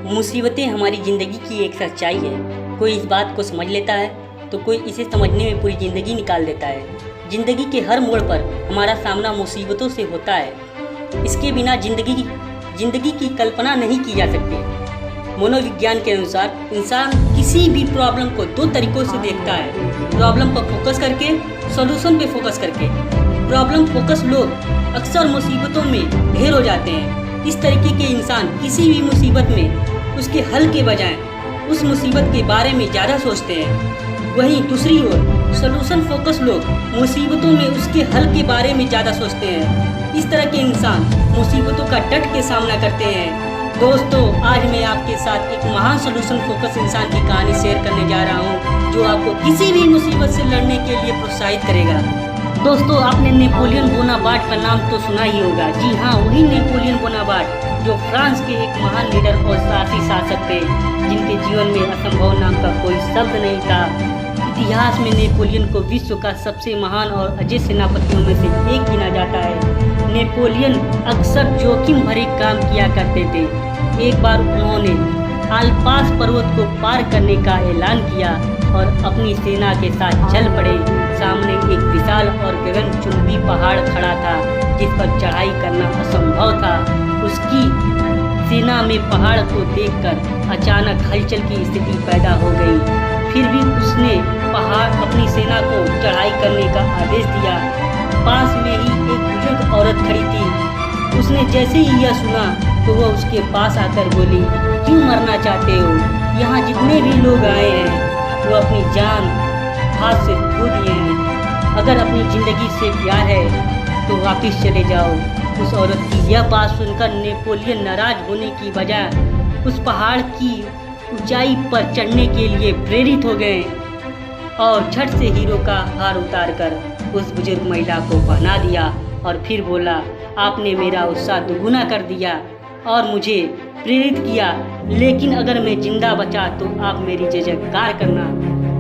मुसीबतें हमारी ज़िंदगी की एक सच्चाई है। कोई इस बात को समझ लेता है तो कोई इसे समझने में पूरी ज़िंदगी निकाल देता है। ज़िंदगी के हर मोड़ पर हमारा सामना मुसीबतों से होता है। इसके बिना ज़िंदगी की कल्पना नहीं की जा सकती। मनोविज्ञान के अनुसार इंसान किसी भी प्रॉब्लम को दो तरीकों से देखता है, प्रॉब्लम पर फोकस करके, सॉल्यूशन पे फोकस करके। प्रॉब्लम फोकस लोग अक्सर मुसीबतों में ढेर हो जाते हैं। इस तरीके के इंसान किसी भी मुसीबत में उसके हल के बजाय उस मुसीबत के बारे में ज़्यादा सोचते हैं। वहीं दूसरी ओर सॉल्यूशन फोकस लोग मुसीबतों में उसके हल के बारे में ज़्यादा सोचते हैं। इस तरह के इंसान मुसीबतों का डट के सामना करते हैं। दोस्तों, आज मैं आपके साथ एक महान सॉल्यूशन फोकस इंसान की कहानी शेयर करने जा रहा हूँ, जो आपको किसी भी मुसीबत से लड़ने के लिए प्रोत्साहित करेगा। दोस्तों, आपने नेपोलियन बोनापार्ट का नाम तो सुना ही होगा। जी हाँ, वही नेपोलियन बोनापार्ट जो फ्रांस के एक महान लीडर और साहसी शासक थे, जिनके जीवन में असंभव नाम का कोई शब्द नहीं था। इतिहास में नेपोलियन को विश्व का सबसे महान और अजय सेनापतियों में से एक गिना जाता है। नेपोलियन अक्सर जोखिम भरे काम किया करते थे। एक बार उन्होंने आल्प्स पर्वत को पार करने का ऐलान किया और अपनी सेना के साथ चल पड़े। सामने एक विशाल और गगनचुंबी पहाड़ खड़ा था, जिस पर चढ़ाई करना असंभव था। उसकी सेना में पहाड़ को देखकर अचानक हलचल की स्थिति पैदा हो गई। फिर भी उसने अपनी सेना को चढ़ाई करने का आदेश दिया। पास में ही एक बुजुर्ग औरत खड़ी थी। उसने जैसे ही यह सुना तो वह उसके पास आकर बोली, क्यों मरना चाहते हो? यहाँ जितने भी लोग आए हैं वो अपनी जान हाथ से खो दिए हैं। अगर अपनी ज़िंदगी से प्यार है तो वापस चले जाओ। उस औरत की यह बात सुनकर नेपोलियन नाराज होने की बजाय उस पहाड़ की ऊंचाई पर चढ़ने के लिए प्रेरित हो गए और झट से हीरो का हार उतारकर उस बुजुर्ग महिला को पहना दिया और फिर बोला, आपने मेरा उत्साह दुगुना कर दिया और मुझे प्रेरित किया, लेकिन अगर मैं जिंदा बचा तो आप मेरी जय जयकार करना।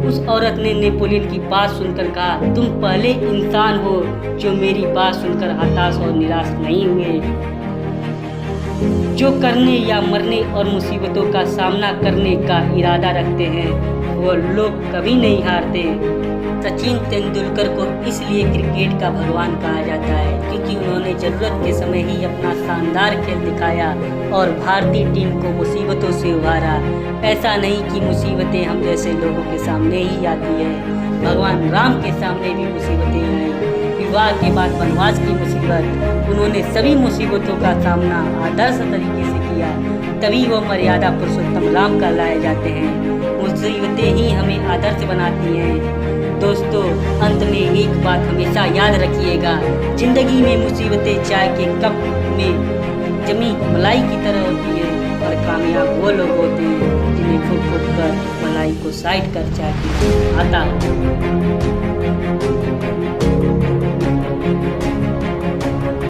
उस औरत ने नेपोलियन की बात सुनकर कहा, तुम पहले इंसान हो जो मेरी बात सुनकर हताश और निराश नहीं हुए, जो करने या मरने और मुसीबतों का सामना करने का इरादा रखते हैं। वो लोग कभी नहीं हारते। सचिन तेंदुलकर को इसलिए क्रिकेट का भगवान कहा जाता है क्योंकि उन्होंने ज़रूरत के समय ही अपना शानदार खेल दिखाया और भारतीय टीम को मुसीबतों से उबारा। ऐसा नहीं कि मुसीबतें हम जैसे लोगों के सामने ही आती है, भगवान राम के सामने भी मुसीबतें आई। विवाह के बाद वनवास की मुसीबत, उन्होंने सभी मुसीबतों का सामना आदर्श तरीके से किया, तभी वो मर्यादा पुरुषोत्तम राम कहलाए जाते हैं। मुसीबतें ही हमें आदर्श बनाती हैं। दोस्तों, अंत में एक बात हमेशा याद रखिएगा, ज़िंदगी में मुसीबतें चाय के कप में जमी मलाई की तरह होती है और कामयाब वो लोग होते हैं जिन्हें फूक फूक कर मलाई को साइड कर चाय पीना आता है।